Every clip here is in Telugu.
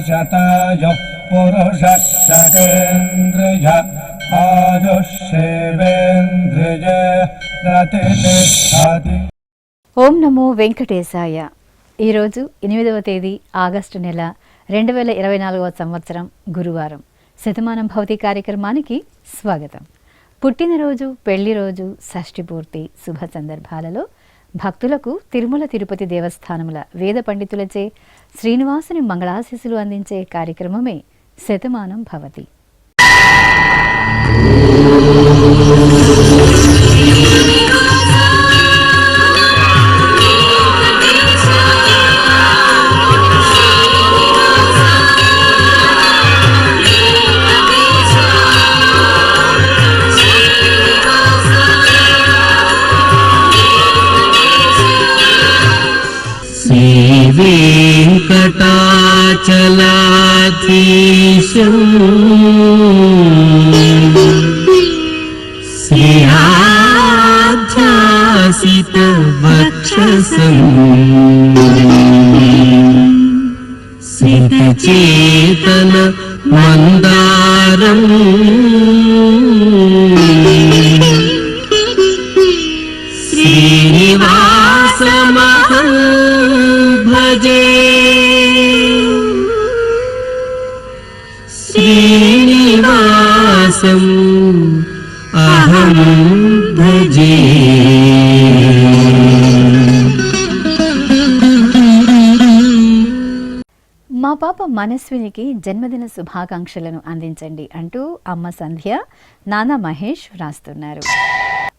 శతాయుః పురుషः శతేంద్రియ ఆయుష్యేవేంద్రియే ప్రతిష్టతి. ఓం నమో వెంకటేశాయ. ఈరోజు 8వ తేదీ ఆగస్టు నెల 2024వ సంవత్సరం గురువారం. శతమానం భవతి కార్యక్రమానికి స్వాగతం. పుట్టినరోజు, పెళ్లి రోజు, షష్ఠి పూర్తి శుభ సందర్భాలలో భక్తులకు తిరుమల తిరుపతి దేవస్థానముల వేద పండితులచే శ్రీనివాసుని మంగళాశీస్సులు అందించే కార్యక్రమమే శతమానం భవతి. వెంకటాచలాధీశం శ్రీయాధ్యాసిత వక్షసం సితచేతన మందారం శ్రీనివాసమహం భజే. శ్రీనివాసం అహం భజే. మా పాప మనస్వినికి జన్మదిన శుభాకాంక్షలను అందించండి అంటూ అమ్మ సంధ్య, నాన్న మహేష్ వ్రాస్తున్నారు.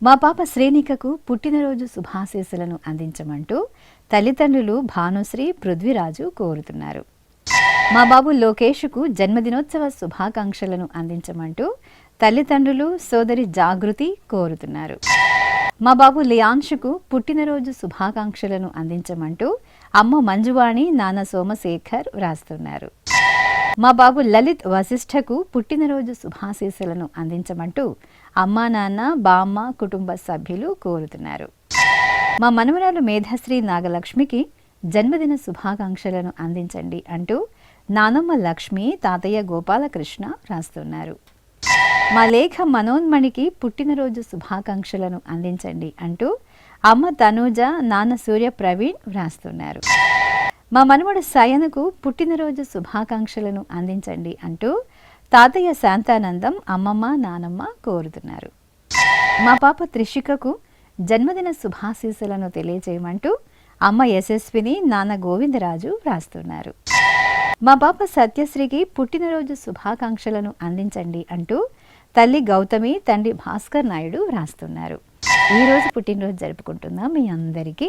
మా పాప శ్రేణికకు పుట్టినరోజు శుభాశీస్సులను అందించమంటూ తల్లిదండ్రులు భానుశ్రీ, పృథ్వీరాజు కోరుతున్నారు. మా బాబు లోకేష్కు జన్మదినోత్సవ శుభాకాంక్షలను అందించమంటూ తల్లిదండ్రులు సోదరి జాగృతి కోరుతున్నారు. మా బాబు లియాన్షుకు పుట్టినరోజు శుభాకాంక్షలను అందించమంటూ అమ్మ మంజువాణి, నాన్న సోమశేఖర్ వ్రాస్తున్నారు. మా బాబు లలిత్ వశిష్ఠకు పుట్టినరోజు శుభాశీస్సులను అందించమంటూ అమ్మా, నాన్న, బామ్మ, కుటుంబ సభ్యులు కోరుతున్నారు. మా మనవరాలు మేధశ్రీ నాగలక్ష్మికి జన్మదిన శుభాకాంక్షలను అందించండి అంటూ నానమ్మ లక్ష్మి, తాతయ్య గోపాలకృష్ణ రాస్తున్నారు. మా లేఖ మనోన్మణికి పుట్టినరోజు శుభాకాంక్షలను అందించండి అంటూ అమ్మ తనూజ, నాన్న సూర్య ప్రవీణ్ వ్రాస్తున్నారు. మా మనవడు సయనకు పుట్టినరోజు శుభాకాంక్షలను అందించండి అంటూ తాతయ్య శాంతానందం, అమ్మమ్మ, నానమ్మ కోరుతున్నారు. మా పాప త్రిషికకు జన్మదిన శుభాశీస్సులను తెలియజేయమంటూ అమ్మ యశస్విని, నాన్న గోవిందరాజు వ్రాస్తున్నారు. మా పాప సత్యశ్రీకి పుట్టినరోజు శుభాకాంక్షలను అందించండి అంటూ తల్లి గౌతమి, తండ్రి భాస్కర్ నాయుడు వ్రాస్తున్నారు. ఈరోజు పుట్టినరోజు జరుపుకుంటున్న మీ అందరికీ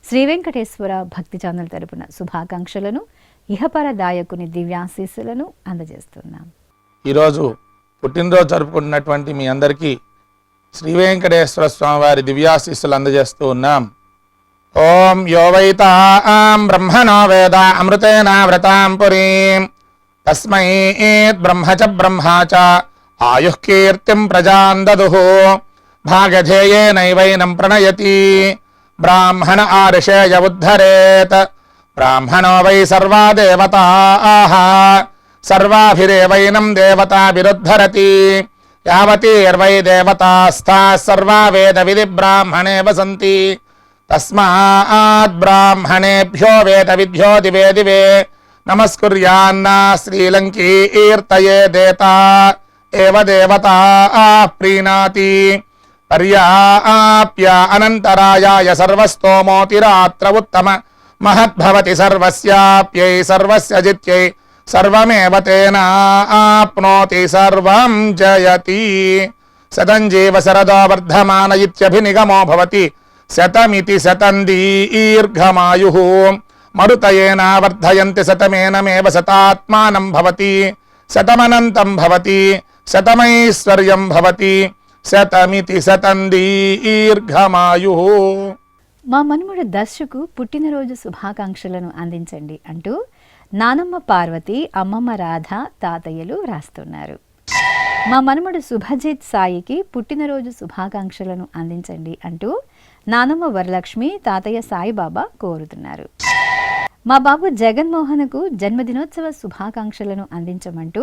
శ్రీ వెంకటేశ్వర భక్తి ఛానల్ తరపున శుభాకాంక్షలను, ఇహపర దాయకుని దివ్యాశీస్సులను అందజేస్తున్నాం. ఈరోజు పుట్టినరోజు జరుపుకుంటున్నటువంటి మీ అందరికీ శ్రీ వెంకటేశ్వర స్వామి వారి దివ్యాశీస్సులు అందజేస్తూ ఉన్నాం. ఓం యో వైతాం బ్రహ్మణో వేద అమృతేనావ్రతాం పురీం తస్మై బ్రహ్మ చ బ్రహ్మా చ ఆయుః కీర్తిం ప్రజాన్ దదుః భాగధేయేనైవైనం ప్రణయతి బ్రాహ్మణ ఆర్షేయ ఉద్ధరేత్ బ్రాహ్మణో వై సర్వా దేవతాః సర్వాభిరేవైనం దేవతాభిరుద్ధరతి యావతీర్వై దేవతాస్థాః సర్వా వేద విధి బ్రాహ్మణే వసంతి తస్మాత్ బ్రాహ్మణేభ్యో వేద విద్యో దివే దివే నమస్కుర్యాన్న శ్రీలంకీర్తయే దేతా ఏవ దేవతా ప్రీణాతి పర్యాప్య అనంతరాయాయ సర్వస్తోమోతిరాత్ర ఉత్తమ మహద్భవతి సర్వస్యాప్యై సర్వస్య జిత్యై సర్వమేవ తేనాప్నోతి సర్వం జయతి. శతం జీవ శరదో వర్ధమాన ఇత్యభినిగమో భవతి శతమితి శతం దీర్ఘమాయుః మరుతయేనా వర్ధయంతి శతమేనమేవ శతాత్మానం భవతి శతమనంతం భవతి శతమైశ్వర్యం భవతి శతమితి శతం దీర్ఘమాయుః. మా మనుమడు దర్శకు పుట్టినరోజు శుభాకాంక్షలను అందించండి అంటూ నానమ్మ పార్వతి, అమ్మమ్మ రాధ, తాతయ్యలు రాస్తున్నారు. మా మనుమడు శుభజిత్ సాయికి పుట్టినరోజు శుభాకాంక్షలను అందించండి అంటూ నానమ్మ వరలక్ష్మి, తాతయ్య సాయిబాబా కోరుతున్నారు. మా బాబు జగన్మోహన్కు జన్మదినోత్సవ శుభాకాంక్షలను అందించమంటూ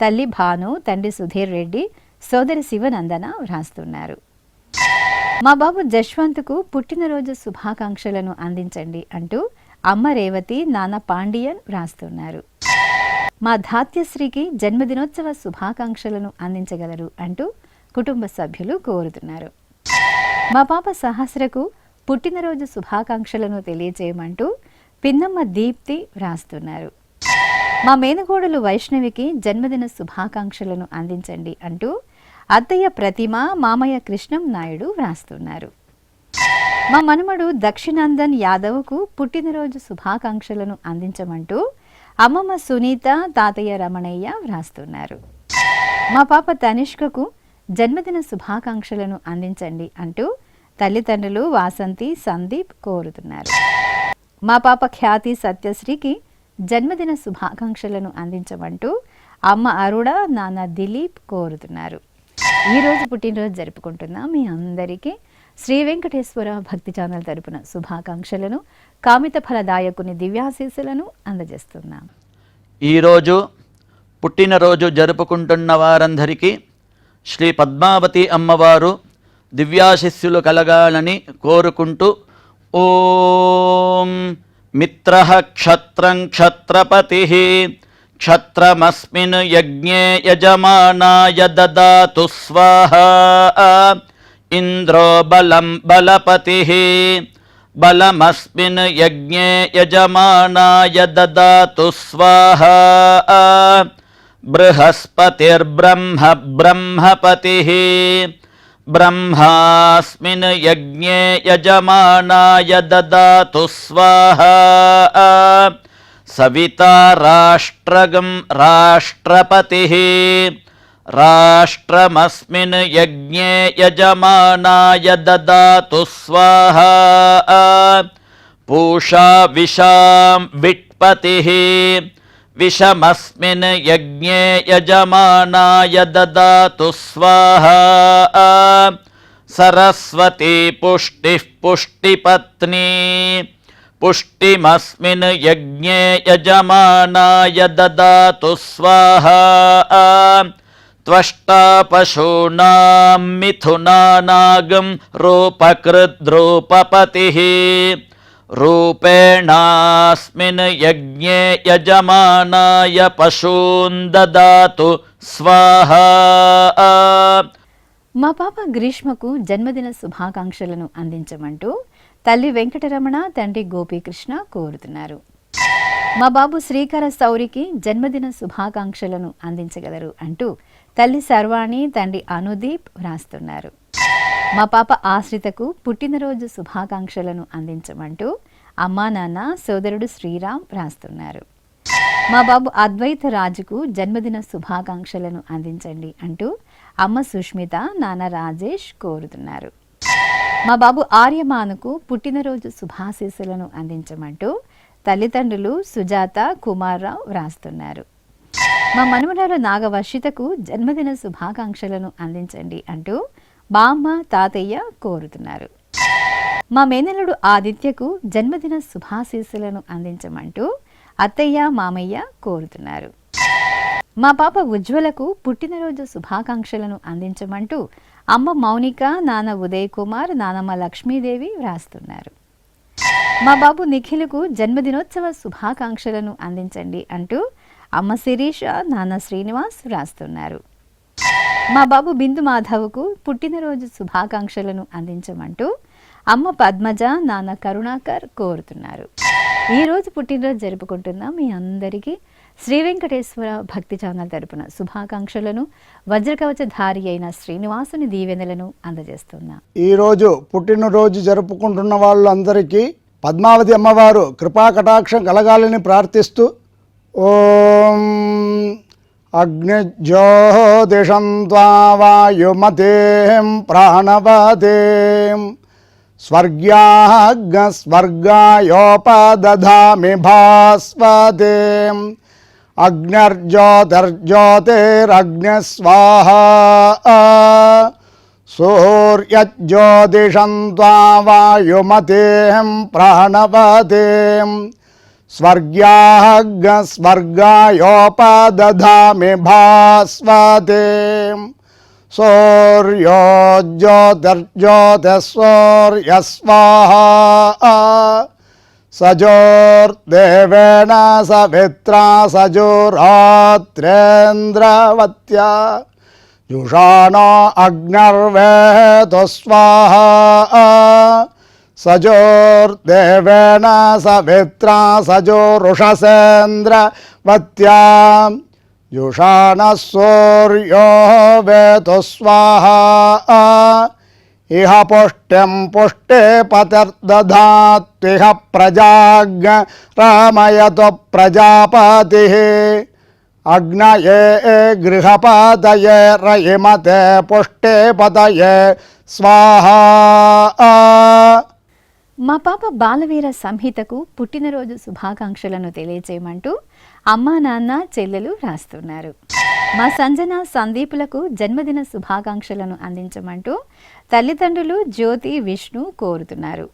తల్లి భాను, తండ్రి సుధీర్ రెడ్డి, సోదరి శివనందన వ్రాస్తున్నారు. మా బాబు జశ్వంత్కు పుట్టినరోజు శుభాకాంక్షలను అందించండి అంటూ అమ్మ రేవతి, నాన్న పాండియన్ వ్రాస్తున్నారు. మా ధాత్యశ్రీకి జన్మదినోత్సవ శుభాకాంక్షలను అందించగలరు అంటూ కుటుంబ సభ్యులు కోరుతున్నారు. మా పాప సహస్రకు పుట్టినరోజు శుభాకాంక్షలను తెలియజేయమంటూ పిన్నమ్మ దీప్తి వ్రాస్తున్నారు. మా మేనగోడలు వైష్ణవికి జన్మదిన శుభాకాంక్షలను అందించండి అంటూ అత్తయ్య ప్రతిమ, మామయ్య కృష్ణం నాయుడు వ్రాస్తున్నారు. మా మనుమడు దక్షిణాందన్ యాదవ్కు పుట్టినరోజు శుభాకాంక్షలను అందించమంటూ అమ్మమ్మ సునీత, తాతయ్య రమణయ్య వ్రాస్తున్నారు. మా పాప తనిష్కకు జన్మదిన శుభాకాంక్షలను అందించండి అంటూ తల్లిదండ్రులు వాసంతి, సందీప్ కోరుతున్నారు. మా పాప ఖ్యాతి సత్యశ్రీకి జన్మదిన శుభాకాంక్షలను అందించమంటూ అమ్మ అరుణ, నాన్న దిలీప్ కోరుతున్నారు. ఈరోజు పుట్టినరోజు జరుపుకుంటున్న మీ అందరికీ శ్రీ వెంకటేశ్వర భక్తి ఛానల్ తరపున శుభాకాంక్షలను, కామిత ఫలదాయకుని దివ్యాశీస్సులను అందజేస్తున్నాం. ఈరోజు పుట్టినరోజు జరుపుకుంటున్న వారందరికీ శ్రీ పద్మావతి అమ్మవారు దివ్యాశిస్సులు కలగాలని కోరుకుంటూ ఓం మిత్రః క్షత్రం క్షత్రపతిః క్షత్రమస్మిన్ యజ్ఞే యజమానాయ దదాతు స్వాహా ఇంద్రో బలం బలపతిః బలమస్మిన్ యజ్ఞే యజమానాయ దదాతు స్వాహా బృహస్పతిర్బ్రహ్మ బ్రహ్మపతిః బ్రహ్మాస్మిన్ యజ్ఞే యజమానాయ దదాతు స్వాహా సవితా రాష్ట్రగం రాష్ట్రపతిః రాష్ట్రమస్మిన్ యజ్ఞే యజమానాయ దదాతు స్వాహా పూషా విషాం విట్పతిః విషమస్మిన్ యజ్ఞే యజమానాయ దదాతు స్వాహా సరస్వతీ పుష్టిః పుష్టిపత్నీ పుష్టిమస్మిన్ యజ్ఞే యజమానాయ దదాతు స్వాహా త్వష్టా పశూనాం మిథునానాగం రూపకృద్రూపపతిః రూపేణాస్మిన్ యజ్ఞే యజమానాయ పశూన్ దదాతు స్వాహా. మా పాప గ్రీష్మకు జన్మదిన శుభాకాంక్షలను అందించమంటూ తల్లి వెంకటరమణ, తండ్రి గోపీకృష్ణ కోరుతున్నారు. మా బాబు శ్రీకర సౌరికి జన్మదిన శుభాకాంక్షలను అందించగలరు అంటూ తల్లి సర్వాణి, తండ్రి అనుదీప్ వ్రాస్తున్నారు. మా పాప ఆశ్రితకు పుట్టినరోజు శుభాకాంక్షలను అందించమంటూ అమ్మా, నాన్న, సోదరుడు శ్రీరామ్ వ్రాస్తున్నారు. మా బాబు అద్వైత రాజుకు జన్మదిన శుభాకాంక్షలను అందించండి అంటూ అమ్మ సుష్మిత, నాన్న రాజేష్ కోరుతున్నారు. మా బాబు ఆర్యమానుకు పుట్టినరోజు శుభాశీస్సులను అందించమంటూ తల్లిదండ్రులు సుజాత, కుమార్రావు వ్రాస్తున్నారు. మా మనుమరాలు నాగవర్షితకు జన్మదిన శుభాకాంక్షలను అందించండి అంటూ బామ్మ, తాతయ్య కోరుతున్నారు. మా మేనలుడు ఆదిత్యకు జన్మదిన శుభాశీస్సులను అందించమంటూ అత్తయ్య, మామయ్య కోరుతున్నారు. మా పాప ఉజ్వలకు పుట్టినరోజు శుభాకాంక్షలను అందించమంటూ అమ్మ మౌనిక, నాన్న ఉదయ్ కుమార్, నానమ్మ లక్ష్మీదేవి వ్రాస్తున్నారు. మా బాబు నిఖిల్కు జన్మదినోత్సవ శుభాకాంక్షలను అందించండి అంటూ అమ్మ శిరీష, నాన్న శ్రీనివాస్ వ్రాస్తున్నారు. మా బాబు బిందు మాధవ్కు పుట్టినరోజు శుభాకాంక్షలను అందించమంటూ అమ్మ పద్మజ, నాన్న కరుణాకర్ కోరుతున్నారు. ఈరోజు పుట్టినరోజు జరుపుకుంటున్న మీ అందరికీ శ్రీ వెంకటేశ్వర భక్తి ఛానల్ తరపున శుభాకాంక్షలను, వజ్రకవచధారి అయిన శ్రీనివాసుని దీవెనలను అందజేస్తున్నా. ఈరోజు పుట్టినరోజు జరుపుకుంటున్న వాళ్ళందరికీ పద్మావతి అమ్మవారు కృపా కటాక్షం కలగాలని ప్రార్థిస్తూ ఓం అగ్నిజ్యోతిషం త్వా వాయుమతేం ప్రాణవతేం స్వర్గాయోపదధామి భాస్వతేం అగ్నిర్జ్యోతిర్జ్యోతిరగ్నిస్వాహా సూర్యజ్యోతిషం త్వా వాయుమతేం ప్రాణవతేం స్వర్గాయోపదధామి భాస్వతే సూర్యో జ్యోతిర్జ్యోతిస్సూర్యస్వాహా సజోర్దేవేణ సవిత్రా సజోరాత్రేంద్రవత్యా జుషాణో అగ్నిర్వేదో స్వాహా సజోర్దేవేణ సవిత్రా సజోరుషసేంద్రవత్యా జుషాణ సూర్యో వేదో స్వాహా ఇహ పుష్టిం పుష్టే పతిర్దధాత్విహ ప్రజాజ్ఞ రామయతో ప్రజాపతి అగ్నయే గృహపతయే రయిమతే పుష్టే పతయే స్వాహా. మా పాప బాలవీర సంహితకు పుట్టినరోజు శుభాకాంక్షలను తెలియజేయమంటూ అమ్మా నాన్న చెల్లెలు రాస్తున్నారు. మా సంజన సందీపులకు జన్మదిన శుభాకాంక్షలను అందించమంటూ తల్లిదండ్రులు జ్యోతి విష్ణు కోరుతున్నారు.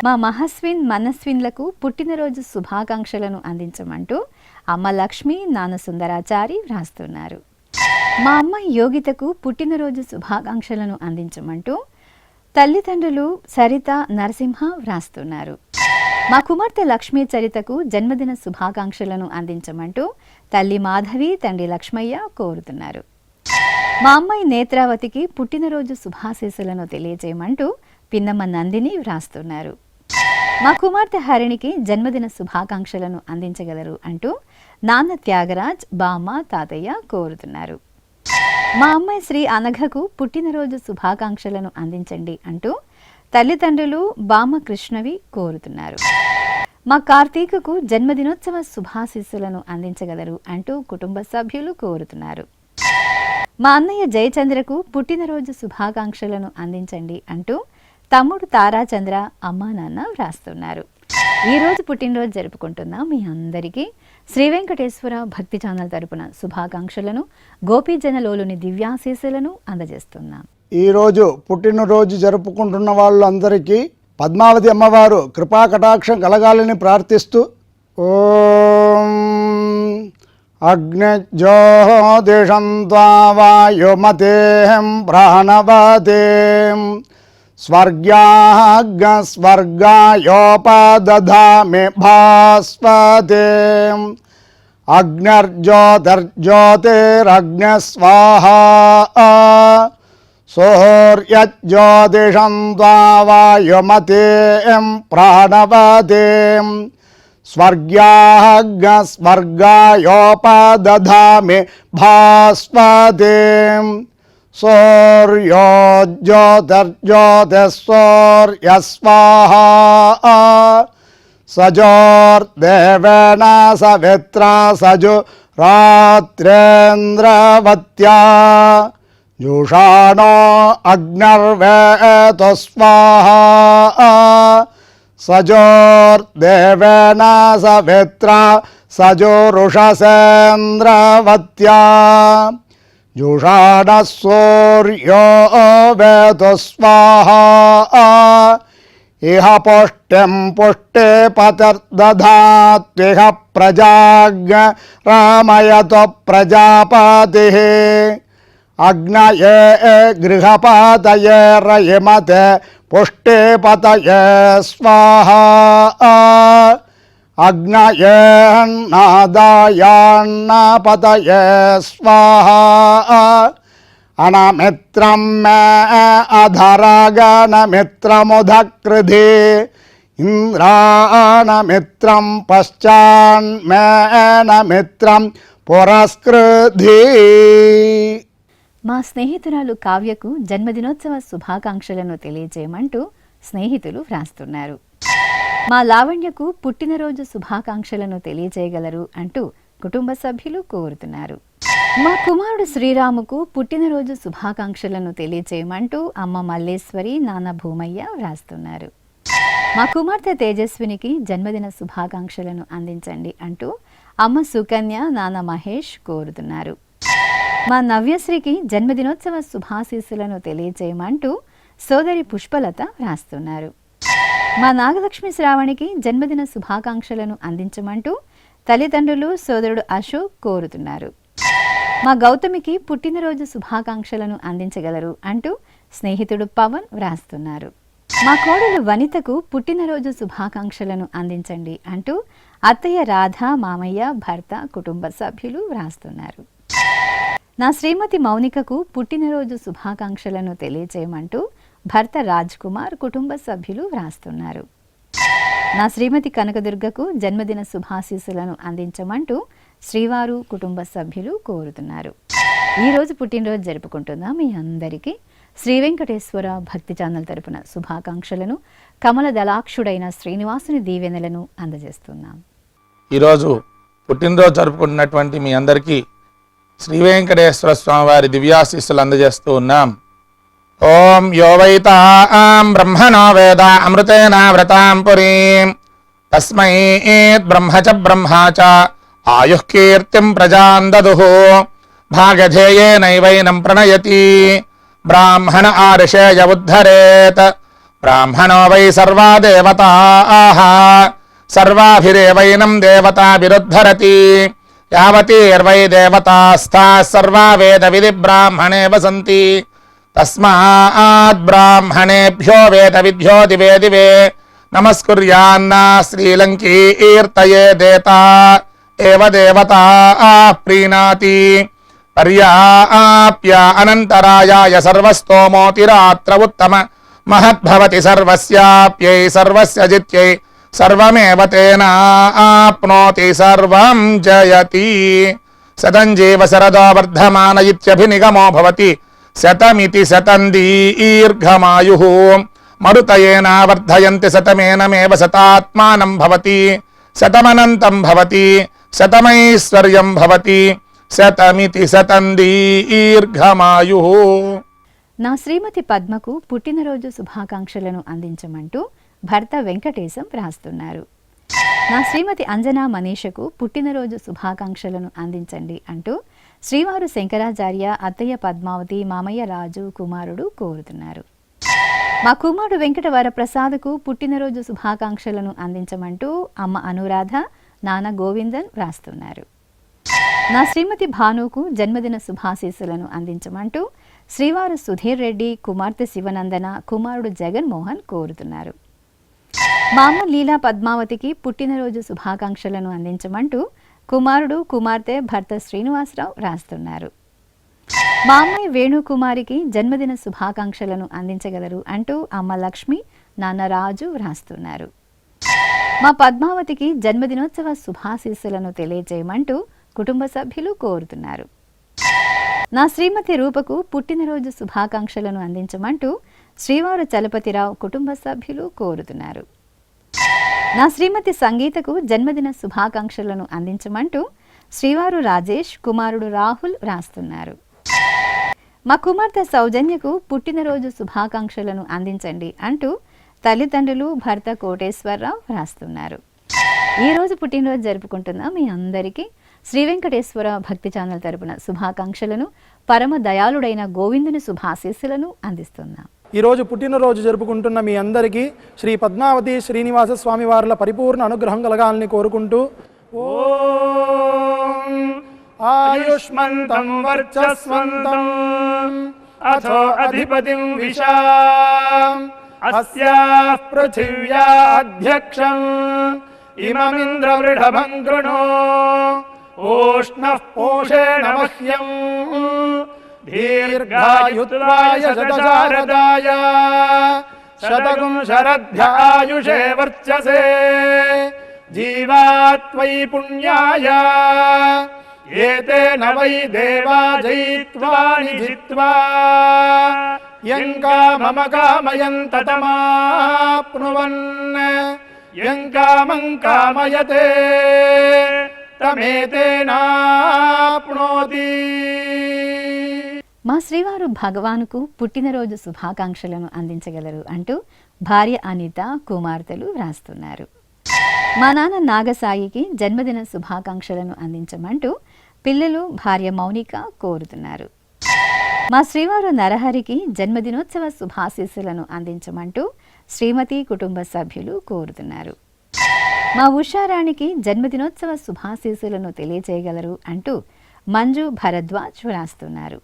మా మహస్విన్ మనస్విన్లకు పుట్టినరోజు శుభాకాంక్షలను అందించమంటూ అమ్మ లక్ష్మి నాన్న సుందరాచారి వ్రాస్తున్నారు. మా అమ్మ యోగితకు పుట్టినరోజు శుభాకాంక్షలను అందించమంటూ తల్లిదండ్రులు సరిత నరసింహ వ్రాస్తున్నారు. మా కుమార్తె లక్ష్మీ చరితకు జన్మదిన శుభాకాంక్షలను అందించమంటూ తల్లి మాధవి తండ్రి లక్ష్మయ్య కోరుతున్నారు. మా అమ్మాయి నేత్రావతికి పుట్టినరోజు శుభాశీస్సులను తెలియజేయమంటూ పిన్నమ్మ నందిని వ్రాస్తున్నారు. మా కుమార్తె హరిణికి జన్మదిన శుభాకాంక్షలను అందించగలరు అంటూ నాన్న త్యాగరాజ్ బామ్మ తాతయ్య కోరుతున్నారు. మా అమ్మాయి శ్రీ అనఘకు పుట్టినరోజు శుభాకాంక్షలను అందించండి అంటూ తల్లిదండ్రులు బామ్మ కృష్ణవి కోరుతున్నారు. మా కార్తీకకు జన్మదినోత్సవ శుభాశీస్సులను అందించగలరు అంటూ కుటుంబ సభ్యులు కోరుతున్నారు. మా అన్నయ్య జయచంద్రకు పుట్టినరోజు శుభాకాంక్షలను అందించండి అంటూ తమ్ముడు తారాచంద్ర అమ్మా నాన్న వ్రాస్తున్నారు. ఈరోజు పుట్టినరోజు జరుపుకుంటున్న మీ అందరికీ శ్రీ వెంకటేశ్వర భక్తి ఛానల్ తరపున శుభాకాంక్షలను గోపీజనలోని దివ్యాశీస్సులను అందజేస్తున్నాం. ఈరోజు పుట్టినరోజు జరుపుకుంటున్న వాళ్ళందరికీ పద్మావతి అమ్మవారు కృపా కటాక్షం కలగాలని ప్రార్థిస్తూ ఓం అగ్నిజ్యోతిషం త్వా వాయుమతేహం ప్రాణవతేం స్వర్గాయోపదధామి భాస్వతేం అగ్నిర్జ్యోతిర్జ్యోతిరగ్నిస్వాహా సూర్యజ్యోతిషం త్వా వాయుమతేం ప్రాణవతేం స్వర్గాయోపదధామి భాస్వతేం సూర్యో జ్యోతిర్జ్యోతిస్సూర్యస్వాహా సజోర్దేవేణ సవిత్రా సజోరాత్రేంద్రవత్యా జుషాణో అగ్నిర్వేదో స్వాహా సజోర్దేవేణ సవిత్రా సజోరుషసేంద్రవత్యా జుషాణ సూర్యో వేదో స్వాహా ఇహ పుష్టిం పుష్టే పతిర్దధాత్విహ ప్రజాజ్ఞ రామయతో ప్రజాపతి అగ్నయే గృహపతయే రయిమతే పుష్టే పతయే స్వాహా అగ్నయేన్నాదాయాన్నపతయే స్వాహా అనమిత్రం మే అధరాగణమిత్రముధకృధి ఇంద్రాణమిత్రం పశ్చాన్మేనమిత్రం పురస్కృధి. మా స్నేహితురాలు కావ్యకు జన్మదినోత్సవ శుభాకాంక్షలను తెలియజేయమంటూ స్నేహితులు వ్రాస్తున్నారు. మా లావణ్యకు పుట్టినరోజు శుభాకాంక్షలను తెలియజేయగలరు అంటూ కుటుంబ సభ్యులు కోరుతున్నారు. మా కుమారుడు శ్రీరాముకు పుట్టినరోజు శుభాకాంక్షలను తెలియజేయమంటూ అమ్మ మల్లేశ్వరి నాన్న భూమయ్య వ్రాస్తున్నారు. మా కుమార్తె తేజస్వినికి జన్మదిన శుభాకాంక్షలను అందించండి అంటూ అమ్మ సుకన్య నాన్న మహేష్ కోరుతున్నారు. మా నవ్యశ్రీకి జన్మదినోత్సవ శుభాశీస్సులను తెలియజేయమంటూ సోదరి పుష్పలత వ్రాస్తున్నారు. మా నాగలక్ష్మి శ్రావణికి జన్మదిన శుభాకాంక్షలను అందించమంటూ తల్లిదండ్రులు సోదరుడు అశోక్ కోరుతున్నారు. మా గౌతమికి పుట్టినరోజు శుభాకాంక్షలను అందించగలరు అంటూ స్నేహితుడు పవన్ వ్రాస్తున్నారు. మా కోడలు వనితకు పుట్టినరోజు శుభాకాంక్షలను అందించండి అంటూ అత్తయ్య రాధ, మామయ్య, భర్త, కుటుంబ సభ్యులు వ్రాస్తున్నారు. నా శ్రీమతి మౌనికకు పుట్టినరోజు శుభాకాంక్షలను తెలియజేయమంటూ భర్త రాజ్ కుమార్, కుటుంబ సభ్యులు వ్రాస్తున్నారు. నా శ్రీమతి కనకదుర్గకు జన్మదిన శుభాశీస్సులను అందించమంటూ శ్రీవారు, కుటుంబ సభ్యులు కోరుతున్నారు. ఈరోజు పుట్టినరోజు జరుపుకుంటున్న మీ అందరికీ శ్రీ వెంకటేశ్వర భక్తి ఛానల్ తరపున శుభాకాంక్షలను, కమల దళాక్షుడైన శ్రీనివాసుని దీవెనలను అందజేస్తున్నాం. ఈరోజు పుట్టినరోజు జరుపుకుంటున్నటువంటి మీ అందరికీ శ్రీ వెంకటేశ్వర స్వామి వారి దివ్యాశీస్సులు అందజేస్తూ ఉన్నాం. ఓం యో వైతాం బ్రహ్మణో వేద అమృతేనావృతాం పురీం తస్మై బ్రహ్మ చ బ్రహ్మా చ ఆయుః కీర్తిం ప్రజాన్ దదుః భాగధేయేనైవైనం ప్రణయతి బ్రాహ్మణ ఆర్షేయ ఉద్ధరేత్ బ్రాహ్మణో వై సర్వా దేవతాః సర్వాభిరేవైనం దేవతాభిరుద్ధరతి యావతీర్వై దేవతాస్థాః సర్వా వేద విధి బ్రాహ్మణే వసంతి తస్మాత్ బ్రాహ్మణేభ్యో వేద విద్యో దివే దివే నమస్కుర్యాన్న శ్రీలంకీర్తయే దేతా ఏవ దేవతా ప్రీణాతి పర్యాప్య అనంతరాయాయ సర్వస్తోమోతిరాత్ర ఉత్తమ మహద్భవతి సర్వస్యాప్యై సర్వస్య జిత్యై సర్వమేవ తేన ఆప్నోతి సర్వం జయతి శతం జీవ శరదో వర్ధమాన ఇత్యభినిగమో భవతి శతమితి శతం దీర్ఘమాయుః మరుతయేన వర్ధయంతి శతమేనమేవ శతాత్మానం భవతి శతమనంతం భవతి శతమైశ్వర్యం భవతి శతమితి శతం దీర్ఘమాయుః. నా శ్రీమతి పద్మకు పుట్టినరోజు శుభాకాంక్షలను అందించమంటూ భర్త వెంకటేశం వ్రాస్తున్నారు. నా శ్రీమతి అంజనా మనీషకు పుట్టినరోజు శుభాకాంక్షలను అందించండి అంటూ శ్రీవారు శంకరాచార్య, అత్తయ్య పద్మావతి, మామయ్య రాజు, కుమారుడు కోరుతున్నారు. మా కుమారుడు వెంకట వరప్రసాద్కు పుట్టినరోజు శుభాకాంక్షలను అందించమంటూ అమ్మ అనురాధ, నాన్న గోవిందన్ వ్రాస్తున్నారు. నా శ్రీమతి భానుకు జన్మదిన శుభాశీస్సులను అందించమంటూ శ్రీవారు సుధీర్ రెడ్డి, కుమార్తె శివనందన, కుమారుడు జగన్మోహన్ కోరుతున్నారు. మా అమ్మ లీలా పద్మావతికి పుట్టినరోజు శుభాకాంక్షలను అందించమంటూ కుమారుడు, కుమార్తె, భర్త శ్రీనివాసరావు రాస్తున్నారు. మా అమ్మాయి వేణుకుమారికి జన్మదిన శుభాకాంక్షలను అందించగలరు అంటూ అమ్మ లక్ష్మి, నాన్న రాజు వ్రాస్తున్నారు. మా పద్మావతికి జన్మదినోత్సవ శుభాశీస్సులను తెలియజేయమంటూ కుటుంబ సభ్యులు కోరుతున్నారు. నా శ్రీమతి రూపకు పుట్టినరోజు శుభాకాంక్షలను అందించమంటూ శ్రీవారు చలపతిరావు, కుటుంబ సభ్యులు కోరుతున్నారు. నా శ్రీమతి సంగీతకు జన్మదిన శుభాకాంక్షలను అందించమంటూ శ్రీవారు రాజేష్, కుమారుడు రాహుల్ వ్రాస్తున్నారు. మా కుమార్తె సౌజన్యకు పుట్టినరోజు శుభాకాంక్షలను అందించండి అంటూ తల్లిదండ్రులు, భర్త కోటేశ్వరరావు వ్రాస్తున్నారు. ఈరోజు పుట్టినరోజు జరుపుకుంటున్న మీ అందరికీ శ్రీ వెంకటేశ్వర భక్తి ఛానల్ తరపున శుభాకాంక్షలను, పరమ దయాళుడైన గోవిందుని శుభాశీస్సులను అందిస్తున్నాం. ఈరోజు పుట్టినరోజు జరుపుకుంటున్న మీ అందరికీ శ్రీ పద్మావతి శ్రీనివాస స్వామి వార్ల పరిపూర్ణ అనుగ్రహం కలగాలని కోరుకుంటూ ఓం ఆయుష్మంతం వర్చస్వంతం అథో అధిపతిం విశాం అస్యాః పృథివ్యా అధ్యక్షం ఇమమింద్రవృఢభం కృణో ఓష్ణః పోషేణ మహ్యం దీర్ఘాయుత్వాయ శతశారదాయ శతగుం శరధ్యాయుషే వర్చసే జీవాత్వై పుణ్యాయ ఏతేన వై దేవా జయిత్వాని జిత్వా యం కామమ కామయంత తమాప్నువన్ యం కామం కామయతే తమేతేనాప్నోతి. మా శ్రీవారు భగవానుకు పుట్టినరోజు శుభాకాంక్షలను అందించగలరు అంటూ భార్య అనిత, కుమార్తెలు వ్రాస్తున్నారు. మా నాన్న నాగసాయికి జన్మదిన శుభాకాంక్షలను అందించమంటూ పిల్లలు, భార్య మౌనిక కోరుతున్నారు. మా శ్రీవారు నరహరికి జన్మదినోత్సవ శుభాశీస్సులను అందించమంటూ శ్రీమతి కుటుంబ సభ్యులు కోరుతున్నారు. మా ఉషారాణికి జన్మదినోత్సవ శుభాశీస్సులను తెలియజేయగలరు అంటూ మంజు భరద్వాజ్ వ్రాస్తున్నారు.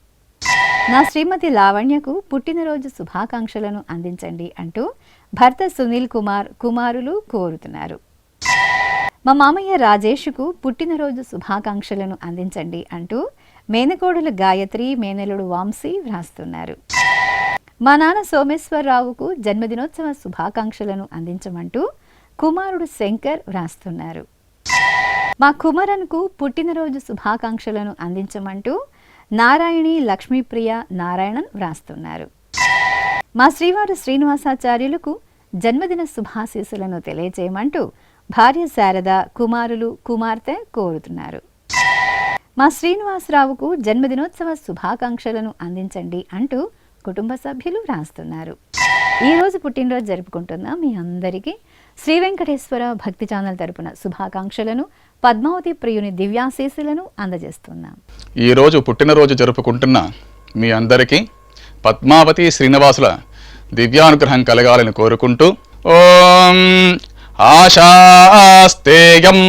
నా శ్రీమతి లావణ్యకు పుట్టినరోజు శుభాకాంక్షలను అందించండి అంటూ భర్త సునీల్ కుమార్ కుమారులు కోరుతున్నారు. మా మామయ్య రాజేష్కు పుట్టినరోజు శుభాకాంక్షలను అందించండి అంటూ మేనకోడలు గాయత్రి మేనలుడు వంశీ వ్రాస్తున్నారు. మా నాన్న సోమేశ్వరరావుకు జన్మదినోత్సవ శుభాకాంక్షలను అందించమంటూ కుమారుడు శంకర్ వ్రాస్తున్నారు. మా కుమరన్కు పుట్టినరోజు శుభాకాంక్షలను అందించమంటూ నారాయణి లక్ష్మీప్రియ నారాయణన్ వ్రాస్తున్నారు. మా శ్రీవారు శ్రీనివాసాచార్యులకు జన్మదిన శుభాశీస్సులను తెలియజేయమంటూ భార్య శారద కుమారులు కుమార్తె కోరుతున్నారు. మా శ్రీనివాసరావుకు జన్మదినోత్సవ శుభాకాంక్షలను అందించండి అంటూ కుటుంబ సభ్యులు వ్రాస్తున్నారు. ఈరోజు పుట్టినరోజు జరుపుకుంటున్న మీ అందరికీ శ్రీ వెంకటేశ్వర భక్తి ఛానల్ తరపున శుభాకాంక్షలను పద్మావతి ప్రియుని దివ్యాశీస్సులను అందజేస్తున్నాం. ఈరోజు పుట్టినరోజు జరుపుకుంటున్న మీ అందరికీ పద్మావతి శ్రీనివాసుల దివ్యానుగ్రహం కలగాలని కోరుకుంటూ ఓం ఆశాస్తేయం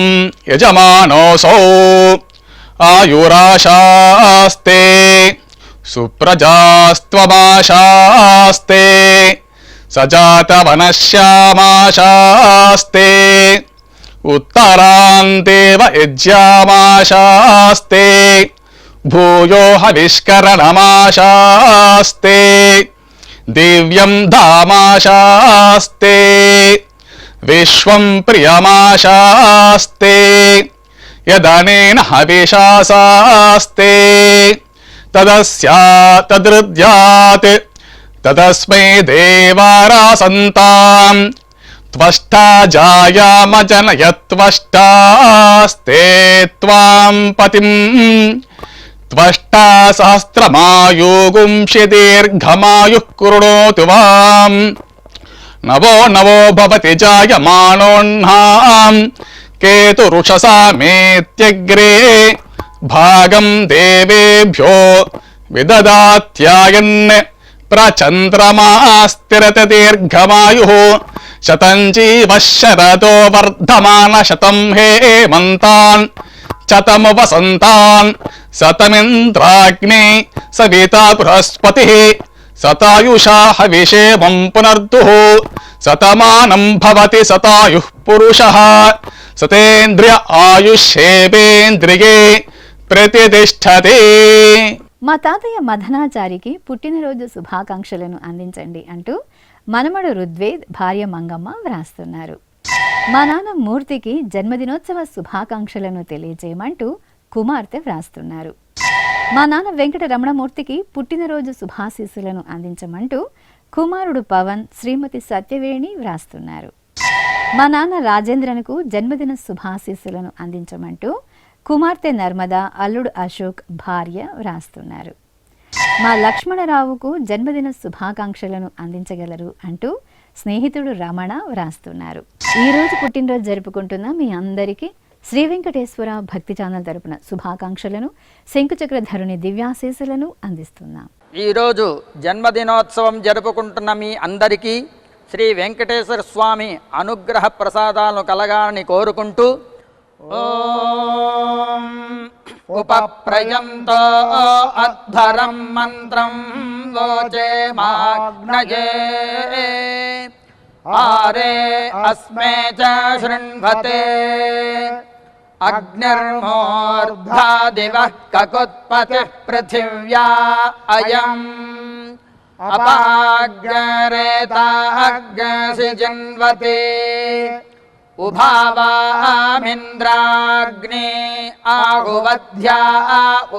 యజమానోసౌ ఆయురాశాస్తే సుప్రజాస్త్వమాశాస్తే సజాతవనశ్యామాశాస్తే ఉత్తరాంతేవ యజ్యామాశాస్తే భూయో హవిష్కరణమాశాస్తే దివ్యం ధామాశాస్తే విశ్వం ప్రియమాశాస్తే యదనేన హవిషాసాస్తే తదస్యాతదృద్యాత్ తదస్మై దేవారాసంతాం త్వష్టా జాయామజనయత్వష్టాస్తే త్వాం పతిం త్వష్టా సహస్రమాయుగుంషి దీర్ఘమాయుః కృణోతు వాం నవో నవో భవతి జాయమానోన్హాం కేతురుషసామేత్యగ్రే భాగం దేవేభ్యో విదదాత్యాయన్ ప్రచంద్రమాస్థిరత దీర్ఘమాయుః శతం జీవ శరదో వర్ధమాన శతం హేమంతాన్ శతం వసంతాన్ శతమింద్రాగ్నే సవితా బృహస్పతిః శతాయుషా హవిషేమం పునర్దుః శతమానం భవతి శతాయుః పురుషః సతేంద్రియ ఆయుష్యేవేంద్రియే ప్రతిష్ఠతే. మా తాతయ్య మదనాచారికి పుట్టినరోజు శుభాకాంక్షలను అందించండి అంటూ మనమడు రుద్వేద్ భార్య మంగమ్మ వ్రాస్తున్నారు. మా నాన్న మూర్తికి జన్మదినోత్సవ శుభాకాంక్షలను తెలియజేయమంటూ కుమార్తె వ్రాస్తున్నారు. మా నాన్న వెంకట రమణమూర్తికి పుట్టినరోజు శుభాశీస్సులను అందించమంటూ కుమారుడు పవన్ శ్రీమతి సత్యవేణి వ్రాస్తున్నారు. మా నాన్న రాజేంద్రన్కు జన్మదిన శుభాశీస్సులను అందించమంటూ కుమార్తె నర్మదా అల్లుడు అశోక్ భార్య వ్రాస్తున్నారు. మా లక్ష్మణరావుకు జన్మదిన శుభాకాంక్షలను అందించగలరు అంటూ స్నేహితుడు రమణ వ్రాస్తున్నారు. ఈరోజు పుట్టినరోజు జరుపుకుంటున్న మీ అందరికీ శ్రీ వెంకటేశ్వర భక్తి ఛానల్ తరపున శుభాకాంక్షలను శంకుచక్రధరుని దివ్యాశీస్సులను అందిస్తున్నాం. ఈరోజు జన్మదినోత్సవం జరుపుకుంటున్న మీ అందరికీ శ్రీ వెంకటేశ్వర స్వామి అనుగ్రహ ప్రసాదాలను కలగాలని కోరుకుంటూ ఓం ఉపప్రయంతో అధ్వరం మంత్రం లోచే మాగ్నయే ఆరే అస్మే చ శృణ్వతే అగ్నిర్మూర్ధా దివః కకుత్పతిః పృథివ్యా అయం అపాగ్రేతాగ్సి జన్వతే ఉభావామింద్రాగ్నే ఆహువధ్యా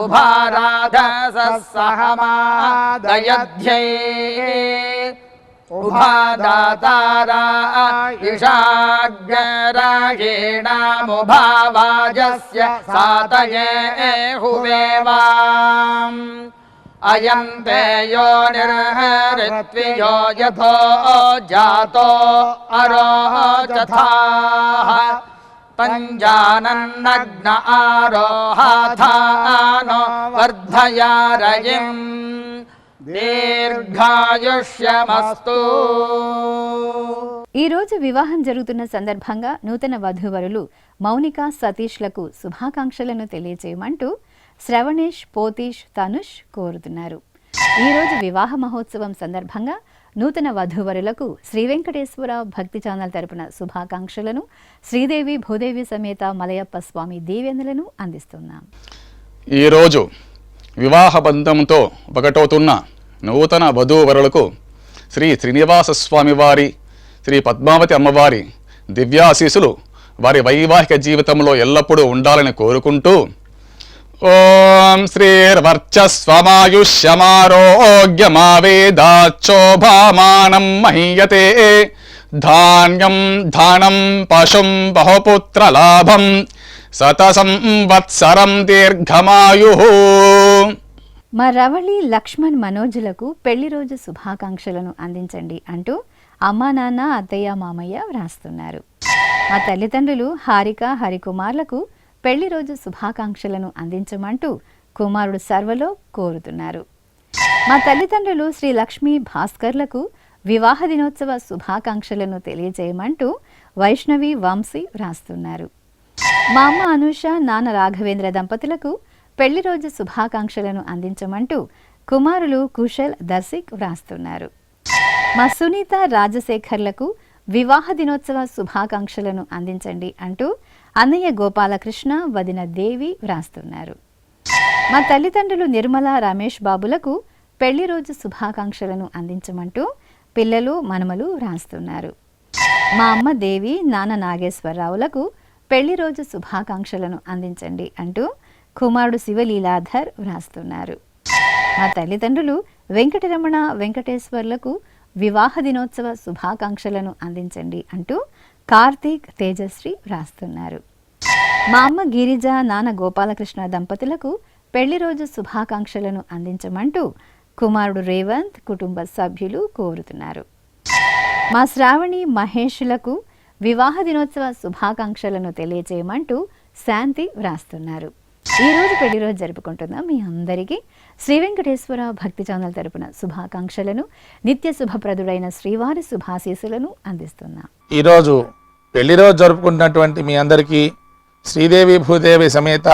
ఉభారాధసహమాదయధ్యై ఉభాదాతారా ఇషాగ్రాయేణాముభావాజస్య సాతయే హువేవాం అయం తే యోనిర్హరిత్వియో యథో జాతో అరోచథాః పంజానన్నగ్న ఆరోహాథానో వర్ధయారయిం దీర్ఘాయుష్యమస్తు. ఈ రోజు వివాహం జరుగుతున్న సందర్భంగా నూతన వధూవరులు మౌనిక సతీష్లకు శుభాకాంక్షలను తెలియజేయమంటూ శ్రవణేష్, పోతీష్, తనుష్ కోరుతున్నారు. ఈ రోజు వివాహ మహోత్సవం సందర్భంగా నూతన వధూవరులకు శ్రీ వెంకటేశ్వర భక్తి ఛానల్ తరపున శుభాకాంక్షలను శ్రీదేవి భూదేవి సమేత మలయప్ప స్వామి దీవెనలను అందిస్తున్నాం. ఈరోజు వివాహ బంధంతో ఒకటవుతున్న నూతన వధూవరులకు శ్రీ శ్రీనివాస స్వామి వారి, శ్రీ పద్మావతి అమ్మవారి దివ్యాశీసులు వారి వైవాహిక జీవితంలో ఎల్లప్పుడూ ఉండాలని కోరుకుంటూ ఓం శ్రీర్వర్చస్వమాయుష్యమారోగ్యమావేదాచ్చోభామానం మహీయతే ధాన్యం ధానం పశుం బహుపుత్రలాభం శతసంవత్సరం దీర్ఘమాయు. మా రవళి, లక్ష్మణ్, మనోజులకు పెళ్లి రోజు శుభాకాంక్షలను అందించండి అంటూ అమ్మా, నాన్న, అత్తయ్య, మామయ్య వ్రాస్తున్నారు. మా తల్లిదండ్రులు హారిక, హరికుమార్లకు పెళ్లి రోజు శుభాకాంక్షలను అందించమంటూ కుమారుడు సర్వలో కోరుతున్నారు. మా తల్లిదండ్రులు శ్రీ లక్ష్మీ భాస్కర్లకు వివాహ దినోత్సవ శుభాకాంక్షలను తెలియజేయమంటూ వైష్ణవి, వంశీ వ్రాస్తున్నారు. మా అమ్మ అనూష, నాన్న రాఘవేంద్ర దంపతులకు పెళ్లి రోజు శుభాకాంక్షలను అందించమంటూ కుమారులు కుశల్, దర్శిక్ వ్రాస్తున్నారు. మా సునీత, రాజశేఖర్లకు వివాహ దినోత్సవ శుభాకాంక్షలను అందించండి అంటూ అన్నయ్య గోపాలకృష్ణ, వదిన దేవి వ్రాస్తున్నారు. మా తల్లిదండ్రులు నిర్మల, రమేష్ బాబులకు పెళ్లి రోజు శుభాకాంక్షలను అందించమంటూ పిల్లలు, మనమలు వ్రాస్తున్నారు. మా అమ్మ దేవి, నాన్న నాగేశ్వరరావులకు పెళ్లి రోజు శుభాకాంక్షలను అందించండి అంటూ కుమారుడు శివలీలాధర్ వ్రాస్తున్నారు. మా తల్లిదండ్రులు వెంకటరమణ, వెంకటేశ్వర్లకు వివాహ దినోత్సవ శుభాకాంక్షలను అందించండి అంటూ కార్తీక్, తేజశ్రీ వ్రాస్తున్నారు. మా అమ్మ గిరిజ, నాన్న గోపాలకృష్ణ దంపతులకు పెళ్లి రోజు శుభాకాంక్షలను అందించమంటూ కుమారుడు రేవంత్, కుటుంబ సభ్యులు కోరుతున్నారు. మా శ్రావణి, మహేష్లకు వివాహ దినోత్సవ శుభాకాంక్షలను తెలియజేయమంటూ శాంతి వ్రాస్తున్నారు. ఈ రోజు పెళ్లి రోజు జరుపుకుంటున్న మీ అందరికీ శ్రీ వెంకటేశ్వర భక్తి ఛానల్ తరపున శుభాకాంక్షలను, నిత్య శుభప్రదుడైన శ్రీవారి శుభాశీస్సులను అందిస్తున్నాం. ఈరోజు పెళ్లి రోజు జరుపుకున్నటువంటి మీ అందరికీ శ్రీదేవి భూదేవి సమేత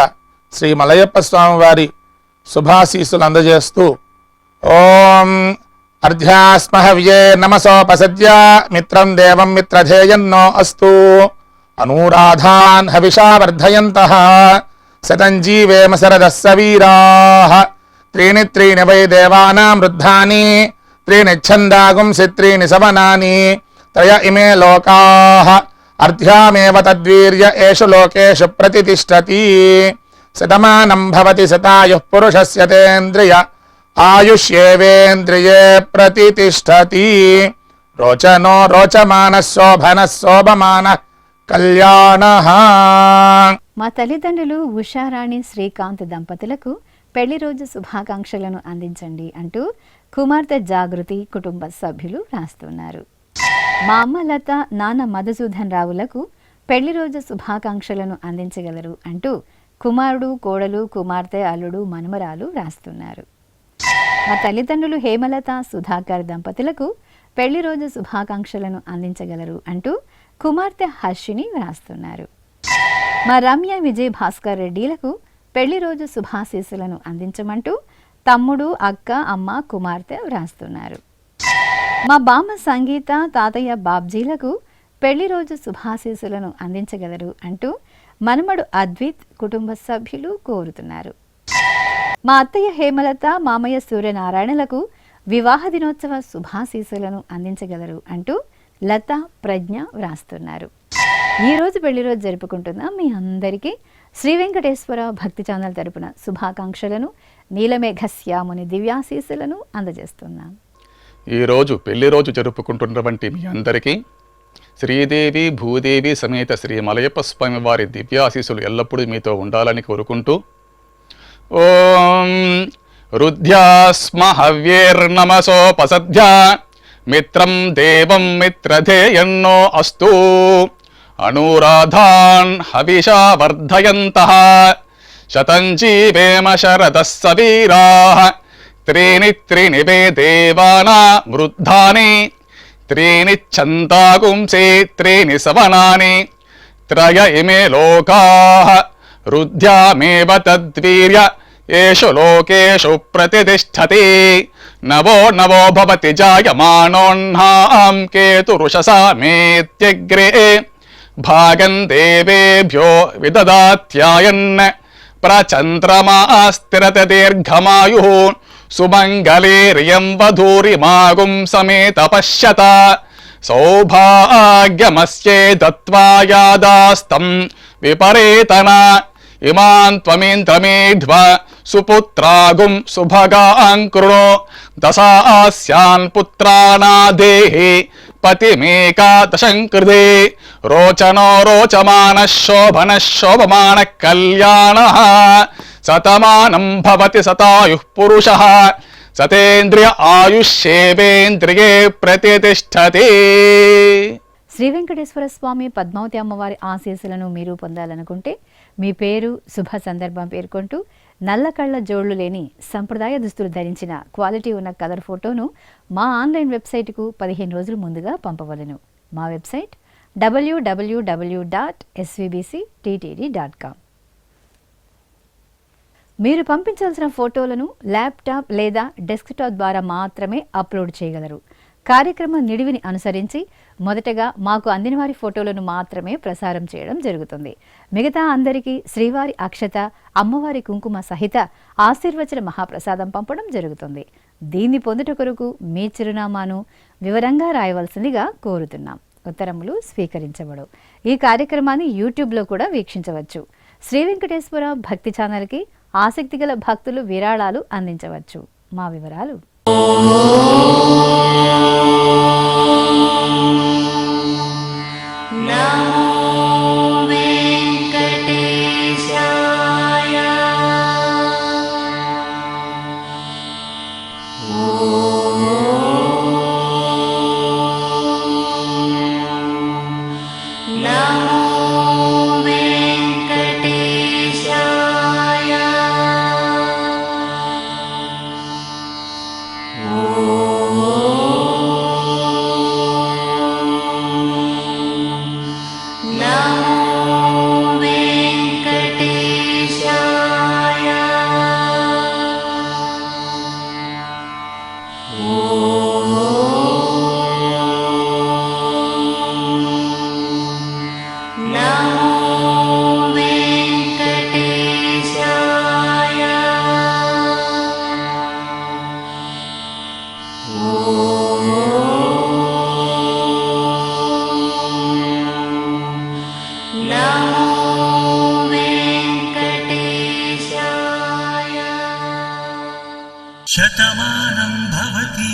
శ్రీ మలయప్ప స్వామి వారి శుభాశీస్సులు అందజేస్తూ ఓం అర్ధ్యాస్మహవ్యే నమసోపసద్య మిత్రం దేవం మిత్రధేయన్నో అస్తు అనూరాధాన్ హవిషా వర్ధయంతః శతంజీవేమ శరదస్స వీరాః త్రీణి త్రీణి వై దేవానాం వృద్ధాని త్రీణి ఛందాగుంసి త్రీణి సవనాని త్రయ ఇమే లోకాః అర్ధ్యామేవ తద్వీర్య ఏషు లోకేషు ప్రతితిష్టతి శతమానం భవతి శతాయుః పురుషస్య తేంద్రియ ఆయుష్యేవేంద్రియే ప్రతితిష్టతి రోచనో రోచమానః శోభనః శోభమానః కళ్యాణః. మా తల్లిదండ్రులు ఉషారాణి, శ్రీకాంత్ దంపతులకు పెళ్లి రోజు శుభాకాంక్షలను అందించండి అంటూ కుమార్తె జాగృతి, కుటుంబ సభ్యులు రాస్తున్నారు. మా అమ్మ లత, నాన్న మధుసూదన్ రావులకు పెళ్లి రోజు శుభాకాంక్షలను అందించగలరు అంటూ కుమారుడు, కోడలు, కుమార్తె, అల్లుడు, మనుమరాలు రాస్తున్నారు. మా తల్లిదండ్రులు హేమలత, సుధాకర్ దంపతులకు పెళ్లి రోజు శుభాకాంక్షలను అందించగలరు అంటూ కుమార్తె హర్షిని వ్రాస్తున్నారు. మా రమ్య, విజయ్ భాస్కర్ రెడ్డిలకు పెళ్లి రోజు శుభాశీస్సులను అందించమంటూ తమ్ముడు, అక్క, అమ్మ, కుమార్తె వ్రాస్తున్నారు. మా బామ్మ సంగీత, తాతయ్య బాబ్జీలకు పెళ్లి రోజు శుభాశీస్సులను అందించగలరు అంటూ మనమడు అద్విత్, కుటుంబ సభ్యులు కోరుతున్నారు. మా అత్తయ్య హేమలత, మామయ్య సూర్యనారాయణలకు వివాహ దినోత్సవ శుభాశీస్సులను అందించగలరు అంటూ లత, ప్రజ్ఞ వ్రాస్తున్నారు. ఈ రోజు పెళ్లి రోజు జరుపుకుంటున్న మీ అందరికీ శ్రీ వెంకటేశ్వర భక్తి ఛానల్ తరపున శుభాకాంక్షలను, నీలమేఘశ్యాముని దివ్యాశీస్సులను అందజేస్తున్నాం. ఈరోజు పెళ్లి రోజు జరుపుకుంటున్నటువంటి మీ అందరికీ శ్రీదేవి భూదేవి సమేత శ్రీ మలయప్ప స్వామి వారి దివ్యాశీస్సులు ఎల్లప్పుడూ మీతో ఉండాలని కోరుకుంటూ ఓం రుద్ధ్యాస్మ హవ్యేర్నమసోపసద్య మిత్రం దేవం మిత్రధేయన్నో అస్తు అనూరాధాన్ హవిషా వర్ధయంతః శతం జీవేమ శరదస్స వీరాః त्रीणि त्रीणि वे देवाना वृद्धानि त्रीणि छन्दागुंसे त्रीणि सवनानि त्रय इमे लोकाः रुद्ध्यामेव तद्वीर्य येषु लोकेषु प्रतिष्ठति नवो नवो भवति जायमानोऽह्नां केतुरुषसा मेत्यग्रे भागं देवेभ्यो विददात्यायन् प्रचन्द्रमास्तिरत दीर्घमायुः सुमङ्गलेर्यं वधूरिमागुं समेत पश्यत सौभाग्यमस्ये दत्त्वा यादास्तं विपरेतन इमान् त्वमिन्द्रमेध्व सुपुत्रागुं सुभगां कृणो दशास्यान् पुत्रानादेहि पतिमेकादशं कृते रोचनो रोचमानः शोभनः शोभमानः कल्याणः शतमानं भवति शतायुः पुरुषः सतेन्द्रिय आयुष्येवेन्द्रिये प्रतिष्ठति. శ్రీ వెంకటేశ్వర స్వామి పద్మావతి అమ్మవారి ఆశీస్సులను మీరు పొందాలనుకుంటే మీ పేరు శుభ సందర్భం పేర్కొంటూ నల్ల కళ్ళ జోళ్లు లేని సంప్రదాయ దుస్తులు ధరించిన క్వాలిటీ ఉన్న కలర్ ఫోటోను మా ఆన్లైన్ వెబ్సైట్కు 15 రోజుల ముందుగా పంపవలను. మా వెబ్సైట్ www.svbcttd.com. మీరు పంపించాల్సిన ఫోటోలను ల్యాప్టాప్ లేదా డెస్క్టాప్ ద్వారా మాత్రమే అప్లోడ్ చేయగలరు. కార్యక్రమం నిడివిని అనుసరించి మొదటగా మాకు అందిన వారి ఫోటోలను మాత్రమే ప్రసారం చేయడం జరుగుతుంది. మిగతా అందరికీ శ్రీవారి అక్షత, అమ్మవారి కుంకుమ సహిత ఆశీర్వచన మహాప్రసాదం పంపడం జరుగుతుంది. దీన్ని పొందుట కొరకు మీ చిరునామాను వివరంగా రాయవలసిందిగా కోరుతున్నాం. ఉత్తరములు స్వీకరించబడవు. ఈ కార్యక్రమాన్ని యూట్యూబ్లో కూడా వీక్షించవచ్చు. శ్రీ వెంకటేశ్వర భక్తి ఛానల్కి ఆసక్తి గల భక్తులు విరాళాలు అందించవచ్చు. మా వివరాలు శతమానం భవతి.